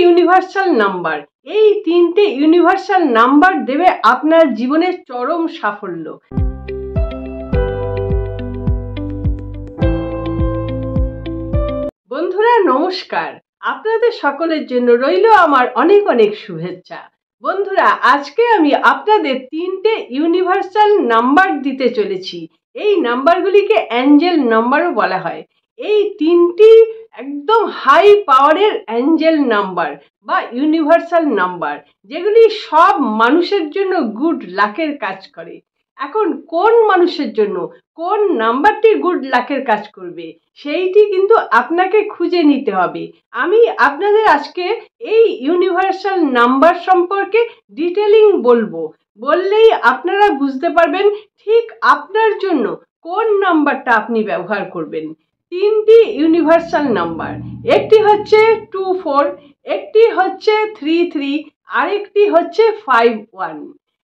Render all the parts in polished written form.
Universal number, এই 3টে universal number দেবে আপনার জীবনের চরম সাফল্য। বন্ধুরা নমস্কার, আপনাদের সকলের জন্য রইল আমার অনেক অনেক শুভেচ্ছা। বন্ধুরা আজকে আমি আপনাদের 3টে ইউনিভার্সাল নাম্বার দিতে চলেছি। এই নাম্বারগুলিকে অ্যাঞ্জেল নাম্বারও বলা হয়। এই 3টি একদম হাই পাওয়ারের অ্যাঞ্জেল নাম্বার বা ইউনিভার্সাল নাম্বার, যেগুলি সব মানুষের জন্য গুড লাকের কাজ করে। এখন কোন মানুষের জন্য কোন নাম্বারটি গুড লাকের কাজ করবে সেইটি কিন্তু আপনাকে খুঁজে নিতে হবে। আমি আপনাদের আজকে এই ইউনিভার্সাল নাম্বার সম্পর্কে ডিটেলিং বললেই আপনারা বুঝতে পারবেন ঠিক আপনার জন্য কোন নাম্বারটা আপনি ব্যবহার করবেন। 3টি ইউনিভার্সাল নাম্বার, একটি হচ্ছে 24, একটি হচ্ছে 33, আরেকটি হচ্ছে 51।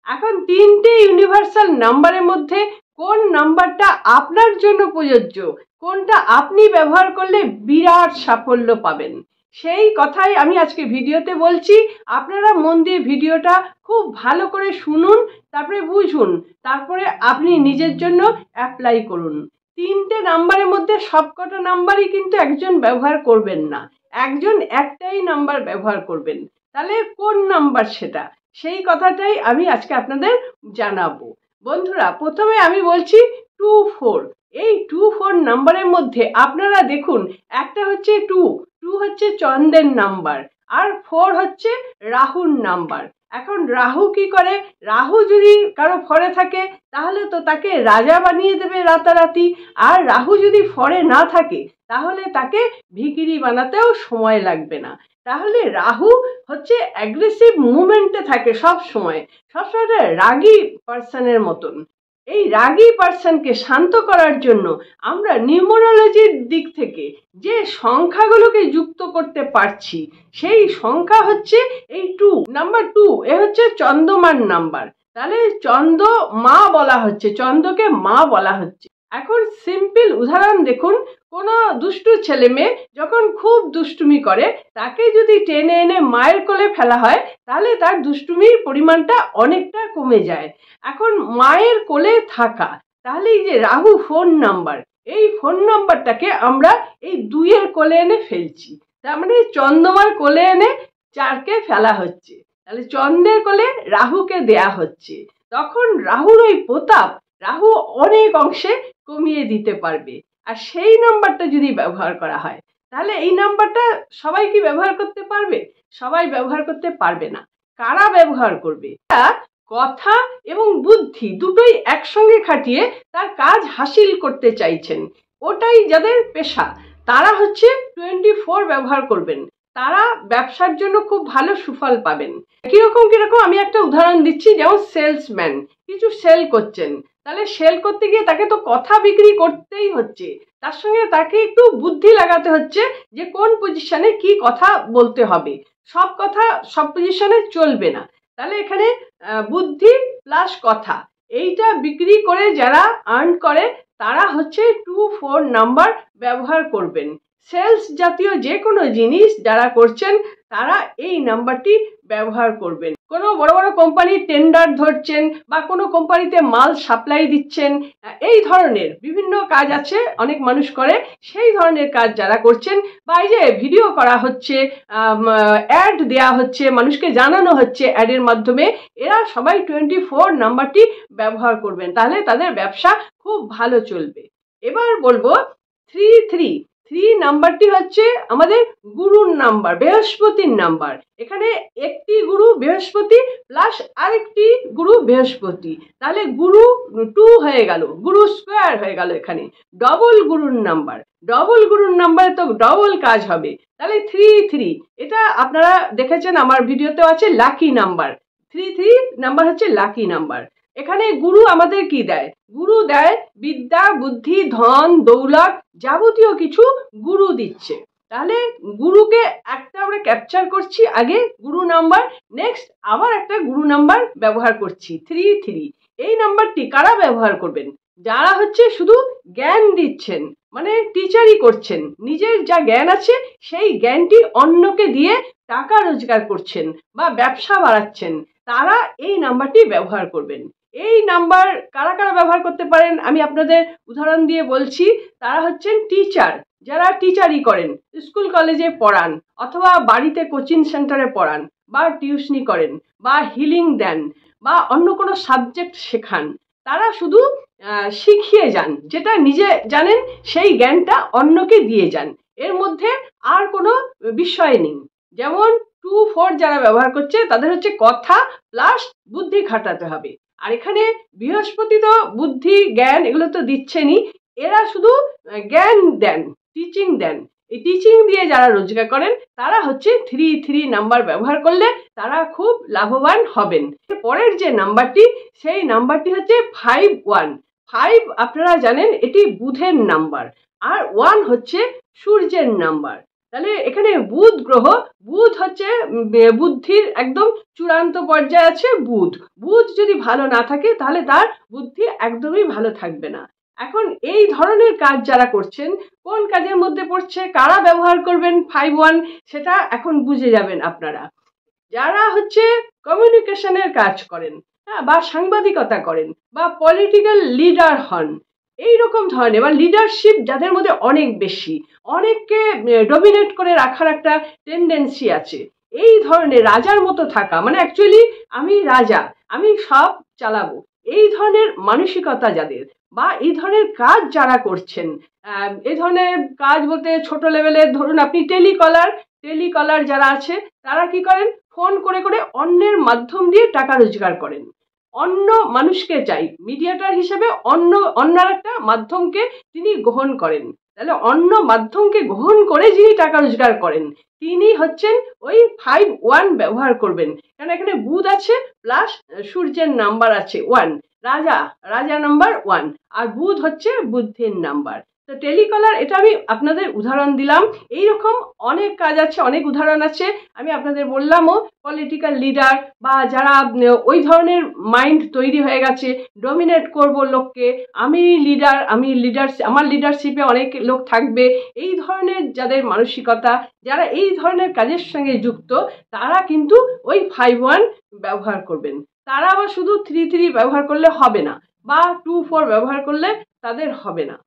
এখন 3টে ইউনিভার্সাল নাম্বারের মধ্যে কোন নাম্বারটা আপনার জন্য প্রযোজ্য, কোনটা আপনি ব্যবহার করলে বিরাট সাফল্য পাবেন, সেই কথাই আমি আজকে ভিডিওতে বলছি। আপনারা মন দিয়ে ভিডিওটা খুব ভালো করে শুনুন, তারপরে বুঝুন, তারপরে আপনি নিজের জন্য অ্যাপ্লাই করুন। 3টে নাম্বারের মধ্যে সবকটা নাম্বারই কিন্তু একজন ব্যবহার করবেন না, একজন একটাই নাম্বার ব্যবহার করবেন। তাহলে কোন নাম্বার সেটা, সেই কথাটাই আমি আজকে আপনাদের জানাবো। বন্ধুরা প্রথমে আমি বলছি 24। এই 24 নাম্বারের মধ্যে আপনারা দেখুন, একটা হচ্ছে 2 হচ্ছে চন্দ্রের নাম্বার, আর 4 হচ্ছে রাহুর নাম্বার। এখন রাহু কি করে? রাহু যদি কারো ফরে থাকে তাহলে তো তাকে রাজা বানিয়ে দেবে রাতারাতি, আর রাহু যদি ফরে না থাকে তাহলে তাকে ভিখিরি বানাতেও সময় লাগবে না। তাহলে রাহু হচ্ছে অ্যাগ্রেসিভ মুভমেন্টে থাকে সবসময় রাগী পার্সনের মতন। এই রাগী পার্সনকে শান্ত করার জন্য আমরা নিউমারোলজির দিক থেকে যে সংখ্যাগুলোকে যুক্ত করতে পারছি, সেই সংখ্যা হচ্ছে এই 2, নাম্বার 2। এ হচ্ছে চন্দ্রমার নাম্বার, তাহলে চন্দ্র মা বলা হচ্ছে, চন্দ্রকে মা বলা হচ্ছে। এখন সিম্পল উদাহরণ দেখুন, কোনো দুষ্টু ছেলে মেয়ে যখন খুব দুষ্টুমি করে, তাকে যদি টেনে এনে মায়ের কোলে ফেলা হয় তাহলে তার দুষ্টুমির পরিমাণটা অনেকটা কমে যায়। এখন মায়ের কোলে থাকা, তাহলে এই যে রাহু ফোন নাম্বার, এই ফোন নাম্বারটাকে আমরা এই 2-এর কোলে এনে ফেলছি, তার মানে চন্দ্রমার কোলে এনে 4কে ফেলা হচ্ছে, তাহলে চন্দ্রের কোলে রাহুকে দেয়া হচ্ছে। তখন রাহুর ওই প্রতাপ রাহু অনেক অংশে কমিয়ে দিতে পারবে। আর সেই নাম্বারটা যদি ব্যবহার করা হয় তাহলে এই নাম্বারটা সবাই কি ব্যবহার করতে পারবে? সবাই ব্যবহার করতে পারবে না। কারা ব্যবহার করবে? কথা এবং বুদ্ধি দুটোই একসঙ্গে খাটিয়ে তার কাজ হাসিল করতে চাইছেন, ওটাই যাদের পেশা, তারা হচ্ছে 24 ব্যবহার করবেন। তারা ব্যবসার জন্য খুব ভালো সুফল পাবেন। কিরকম আমি একটা উদাহরণ দিচ্ছি। যেমন সেলসম্যান কিছু সেল করছেন, তাহলে সেল করতে গিয়ে তাকে তো কথা বিক্রি করতেই হচ্ছে, তার সঙ্গে তাকে একটু বুদ্ধি লাগাতে হচ্ছে যে কোন পজিশনে কি কথা বলতে হবে। সব কথা সব পজিশনে চলবে না, তাহলে এখানে বুদ্ধি প্লাস কথা, এইটা বিক্রি করে যারা আর্ন করে তারা হচ্ছে 24 নাম্বার ব্যবহার করবেন। সেলস জাতীয় যে কোনো জিনিস যারা করছেন তারা এই নাম্বারটি ব্যবহার করবেন। কোনো বড় বড় কোম্পানির টেন্ডার ধরছেন বা কোনো কোম্পানিতে মাল সাপ্লাই দিচ্ছেন, এই ধরনের বিভিন্ন কাজ আছে অনেক মানুষ করে, সেই ধরনের কাজ যারা করছেন, বা এই যে ভিডিও করা হচ্ছে, অ্যাড দেয়া হচ্ছে, মানুষকে জানানো হচ্ছে অ্যাডের মাধ্যমে, এরা সবাই 24 নাম্বারটি ব্যবহার করবেন, তাহলে তাদের ব্যবসা খুব ভালো চলবে। এবার বলবো 33 নাম্বারটি হচ্ছে আমাদের গুরুর নাম্বার, বৃহস্পতির নাম্বার। এখানে একটি গুরু বৃহস্পতি প্লাস আরেকটি গুরু বৃহস্পতি, তাহলে গুরু 2 হয়ে গেল, গুরু স্কোয়ার হয়ে গেল। এখানে ডবল গুরুর নাম্বার, ডবল গুরুর নাম্বারে তো ডবল কাজ হবে। তাহলে 33 এটা আপনারা দেখেছেন আমার ভিডিওতেও আছে, লাকি নাম্বার। 33 নাম্বার হচ্ছে লাকি নাম্বার। এখানে গুরু আমাদের কি দেয়? গুরু দেয় বিদ্যা, বুদ্ধি, ধন, দৌলত, যাবতীয় কিছু গুরু দিচ্ছে। তাহলে গুরুকে একটা আমরা ক্যাপচার করছি, আগে গুরু নাম্বার, নেক্সট আবার একটা গুরু নাম্বার ব্যবহার করছি 33। এই নাম্বারটি কারা ব্যবহার করবেন? যারা হচ্ছে শুধু জ্ঞান দিচ্ছেন, মানে টিচারই করছেন, নিজের যা জ্ঞান আছে সেই জ্ঞানটি অন্যকে দিয়ে টাকা রোজগার করছেন বা ব্যবসা বাড়াচ্ছেন, তারা এই নাম্বারটি ব্যবহার করবেন। এই নাম্বার কারা কারা ব্যবহার করতে পারেন আমি আপনাদের উদাহরণ দিয়ে বলছি। তারা হচ্ছেন টিচার, যারা টিচারই করেন, স্কুল কলেজে পড়ান, অথবা বাড়িতে কোচিং সেন্টারে পড়ান, বা টিউশনি করেন, বা হিলিং দেন, বা অন্য কোনো সাবজেক্ট শেখান। তারা শুধু শিখিয়ে যান, যেটা নিজে জানেন সেই জ্ঞানটা অন্যকে দিয়ে যান, এর মধ্যে আর কোনো বিষয় নেই। যেমন 2-4 যারা ব্যবহার করছে তাদের হচ্ছে কথা প্লাস বুদ্ধি খাটাতে হবে। আর এখানে বৃহস্পতি তো বুদ্ধি জ্ঞান এগুলো তো দিচ্ছেনই, এরা শুধু জ্ঞান দেন, টিচিং দেন। এই টিচিং দিয়ে যারা রোজগার করেন তারা হচ্ছে 3 নাম্বার ব্যবহার করলে তারা খুব লাভবান হবেন। পরের যে নাম্বারটি, সেই নাম্বারটি হচ্ছে 5-1। 5 আপনারা জানেন এটি বুধের নাম্বার, আর 1 হচ্ছে সূর্যের নাম্বার। তাহলে এখানে বুধ গ্রহ, বুধ হচ্ছে বুদ্ধির একদম চূড়ান্ত পর্যায়ে আছে বুধ। বুধ যদি ভালো না থাকে তাহলে তার বুদ্ধি একদমই ভালো থাকবে না। এখন এই ধরনের কাজ যারা করছেন, কোন কাজের মধ্যে পড়ছে, কারা ব্যবহার করবেন 5-1, সেটা এখন বুঝে যাবেন আপনারা। যারা হচ্ছে কমিউনিকেশনের কাজ করেন, বা সাংবাদিকতা করেন, বা পলিটিক্যাল লিডার হন, এইরকম ধরনের, বা লিডারশিপ যাদের মধ্যে অনেক বেশি, অনেককে ডমিনেট করে রাখার একটা টেন্ডেন্সি আছে, এই ধরনের রাজার মতো থাকা, মানে অ্যাকচুয়ালি আমি রাজা, আমি সব চালাবো, এই ধরনের মানসিকতা যাদের, বা এই ধরনের কাজ যারা করছেন, এই ধরনের কাজ বলতে ছোট লেভেলের, ধরুন আপনি টেলিকলার যারা আছে, তারা কি করেন, ফোন করে করে অন্যের মাধ্যম দিয়ে টাকা রোজগার করেন। অন্য মানুষকে চাই মিডিয়েটর হিসেবে, অন্য একটা মাধ্যমকে তিনি গ্রহণ করেন। তাহলে অন্য মাধ্যমকে গ্রহণ করে যিনি টাকা রোজগার করেন, তিনি হচ্ছেন ওই 5-1 ব্যবহার করবেন। কারণ এখানে বুধ আছে প্লাস সূর্যের নাম্বার আছে 1, রাজা নাম্বার 1, আর বুধ হচ্ছে বুদ্ধির নাম্বার। তো টেলিকলার, এটা আমি আপনাদের উদাহরণ দিলাম। এইরকম অনেক কাজ আছে, অনেক উদাহরণ আছে, আমি আপনাদের বললামও। পলিটিক্যাল লিডার, বা যারা ওই ধরনের মাইন্ড তৈরি হয়ে গেছে, ডমিনেট করব লোককে, আমি আমার লিডারশিপে অনেক লোক থাকবে, এই ধরনের যাদের মানসিকতা, যারা এই ধরনের কাজের সঙ্গে যুক্ত, তারা কিন্তু ওই 5-1 ব্যবহার করবেন। তারা আবার শুধু 3 ব্যবহার করলে হবে না, বা 2-4 ব্যবহার করলে তাদের হবে না।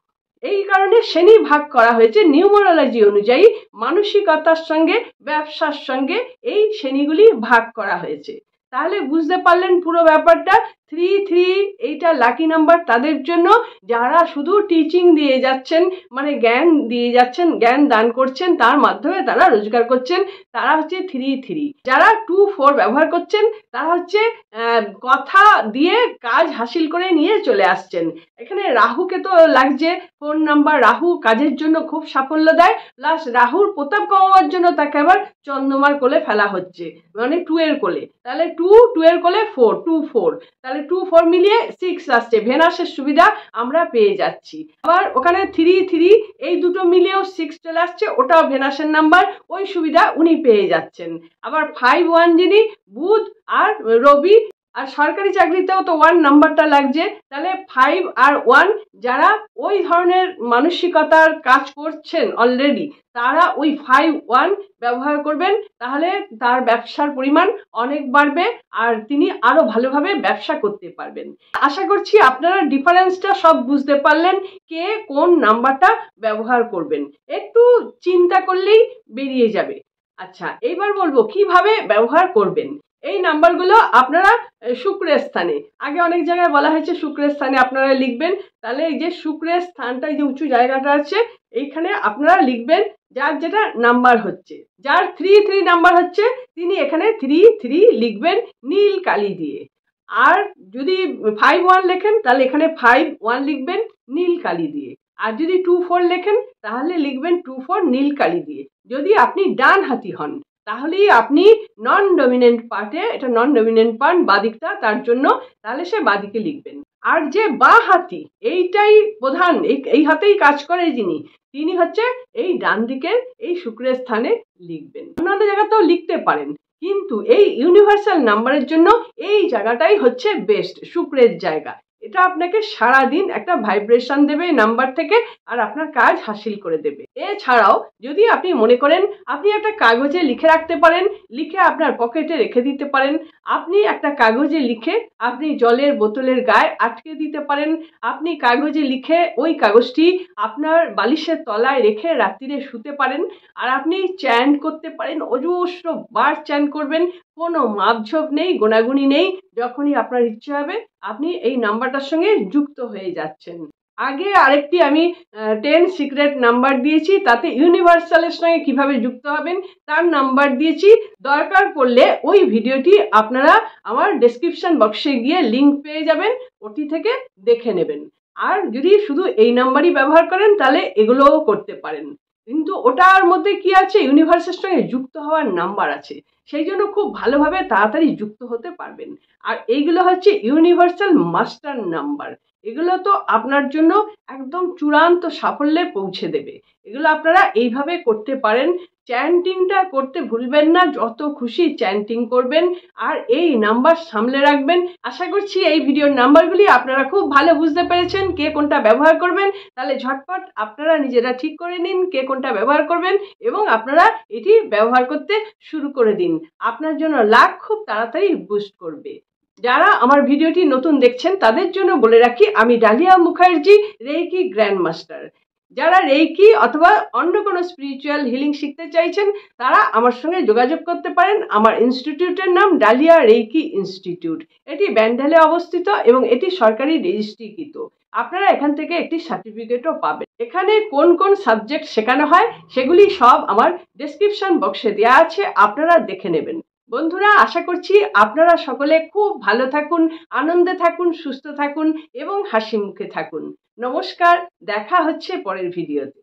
এই কারণে শ্রেণী ভাগ করা হয়েছে নিউমারোলজি অনুযায়ী, মানসিকতার সঙ্গে ব্যবসার সঙ্গে এই শ্রেণীগুলি ভাগ করা হয়েছে। তাহলে বুঝতে পারলেন পুরো ব্যাপারটা। 3 এইটা লাকি নাম্বার তাদের জন্য যারা শুধু টিচিং দিয়ে যাচ্ছেন, মানে জ্ঞান দিয়ে যাচ্ছেন, জ্ঞান দান করছেন, তার মাধ্যমে তারা রোজগার করছেন, তারা হচ্ছে 3। যারা 2-4 ব্যবহার করছেন, তারা হচ্ছে কথা দিয়ে কাজ হাসিল করে নিয়ে চলে আসছেন। এখানে রাহুকে তো লাগছে 4 নাম্বার, রাহু কাজের জন্য খুব সাফল্য দেয়, প্লাস রাহুর প্রতাপ কমাবার জন্য তাকে আবার চন্দ্রমার কোলে ফেলা হচ্ছে, মানে 2 এর কোলে। তাহলে 2 এর কোলে 4, তাহলে 2-4 মিলিয়ে 6 আসছে, ভেনাসের সুবিধা আমরা পেয়ে যাচ্ছি। আবার ওখানে 3 এই দুটো মিলিয়েও 6 চলে আসছে, ওটাও ভেনাসের নাম্বার, ওই সুবিধা উনি পেয়ে যাচ্ছেন। আবার 5-1 যিনি, বুধ আর রবি, আর সরকারি চাকরিতেও তো 1 নাম্বারটা লাগছে। তাহলে 5 আর 1 যারা ওই ধরনের মানসিকতার কাজ করছেন অলরেডি, তারা ওই 5-1 ব্যবহার করবেন, তাহলে তার ব্যবসার পরিমাণ অনেক বাড়বে, আর তিনি আরো ভালোভাবে ব্যবসা করতে পারবেন। আশা করছি আপনারা ডিফারেন্সটা সব বুঝতে পারলেন, কে কোন নাম্বারটা ব্যবহার করবেন, একটু চিন্তা করলেই বেরিয়ে যাবে। আচ্ছা, এইবার বলবো কিভাবে ব্যবহার করবেন। এই নাম্বারগুলো আপনারা শুক্রের স্থানে, আগে অনেক জায়গায় বলা হয়েছে শুক্রের স্থানে আপনারা লিখবেন। তাহলে এই যে শুক্রের স্থানটা, এই যে উঁচু জায়গাটা আছে, এইখানে আপনারা লিখবেন যার যেটা নাম্বার হচ্ছে, যার 3 নাম্বার হচ্ছে, তিনি এখানে 3 লিখবেন নীল কালি দিয়ে। আর যদি 5-1 লেখেন, তাহলে এখানে 5-1 লিখবেন নীল কালি দিয়ে। আর যদি 2-4 লেখেন, তাহলে লিখবেন 2-4 নীল কালি দিয়ে। যদি আপনি ডান হাতি হন, তাহলেই আপনি নন ডমিনেন্ট পার্টে, এটা নন ডমিনেন্ট পার্ট বাদিকটা, তার জন্য তাহলে সে বাদিকে লিখবেন। আর যে বা হাতি, এইটাই প্রধান, এই হাতেই কাজ করে যিনি, তিনি হচ্ছে এই ডান দিকের এই শুক্রের স্থানে লিখবেন। অন্যান্য জায়গাতেও লিখতে পারেন, কিন্তু এই ইউনিভার্সাল নাম্বারের জন্য এই জায়গাটাই হচ্ছে বেস্ট, শুক্রের জায়গা। এটা আপনাকে সারাদিন একটা ভাইব্রেশন দেবে এই নাম্বার থেকে, আর আপনার কাজ হাসিল করে দেবে। এছাড়াও যদি আপনি মনে করেন আপনি একটা কাগজে লিখে রাখতে পারেন, লিখে আপনার পকেটে রেখে দিতে পারেন। আপনি একটা কাগজে লিখে আপনি জলের বোতলের গায়ে আটকে দিতে পারেন। আপনি কাগজে লিখে ওই কাগজটি আপনার বালিশের তলায় রেখে রাত্রিরে শুতে পারেন। আর আপনি চ্যান্ট করতে পারেন, অজস্র বার চ্যান্ট করবেন, কোনো মাপঝোপ নেই, গোনাগুনি নেই। যখনই আপনার ইচ্ছে হবে আপনি এই নাম্বারটার সঙ্গে যুক্ত হয়ে যাচ্ছেন। আগে আরেকটি আমি 10 সিক্রেট নাম্বার দিয়েছি, তাতে ইউনিভার্সালের সঙ্গে কিভাবে যুক্ত হবেন তার নাম্বার দিয়েছি। দরকার পড়লে ওই ভিডিওটি আপনারা আমার ডেসক্রিপশন বক্সে গিয়ে লিংক পেয়ে যাবেন, ওটি থেকে দেখে নেবেন। আর যদি শুধু এই নাম্বারই ব্যবহার করেন তাহলে এগুলোও করতে পারেন, কিন্তু ওটার মধ্যে কি আছে, ইউনিভার্সের সঙ্গে যুক্ত হওয়ার নাম্বার আছে, সেই জন্য খুব ভালোভাবে তাড়াতাড়ি যুক্ত হতে পারবেন। আর এইগুলো হচ্ছে ইউনিভার্সাল মাস্টার নাম্বার। এগুলো তো আপনার জন্য একদম চূড়ান্ত সাফল্যে পৌঁছে দেবে। এগুলো আপনারা এইভাবে করতে পারেন। চ্যান্টিংটা করতে ভুলবেন না, যত খুশি চ্যান্টিং করবেন আর এই নাম্বার সামলে রাখবেন। আশা করছি এই ভিডিওর নাম্বারগুলি আপনারা খুব ভালো বুঝতে পেরেছেন, কে কোনটা ব্যবহার করবেন। তাহলে ঝটপট আপনারা নিজেরা ঠিক করে নিন কে কোনটা ব্যবহার করবেন এবং আপনারা এটি ব্যবহার করতে শুরু করে দিন। আপনার জন্য লাক খুব তাড়াতাড়ি বুস্ট করবে। যারা আমার ভিডিওটি নতুন দেখছেন তাদের জন্য বলে রাখি, আমি dahlia Mukherjee, reiki grand master. যারা রেইকি অথবা অন্য কোনো স্পিরিচুয়াল হিলিং শিখতে চাইছেন তারা আমার সঙ্গে যোগাযোগ করতে পারেন। আমার ইনস্টিটিউটের নাম ডালিয়া রেইকি ইনস্টিটিউট। এটি ব্যান্ডেলে অবস্থিত এবং এটি সরকারি রেজিস্ট্রিকৃত। আপনারা এখান থেকে একটি সার্টিফিকেটও পাবেন। এখানে কোন কোন সাবজেক্ট শেখানো হয় সেগুলি সব আমার ডেসক্রিপশন বক্সে দেওয়া আছে, আপনারা দেখে নেবেন। বন্ধুরা, আশা করছি আপনারা সকলে খুব ভালো থাকুন, আনন্দে থাকুন, সুস্থ থাকুন এবং হাসি মুখে থাকুন। নমস্কার, দেখা হচ্ছে পরের ভিডিওতে।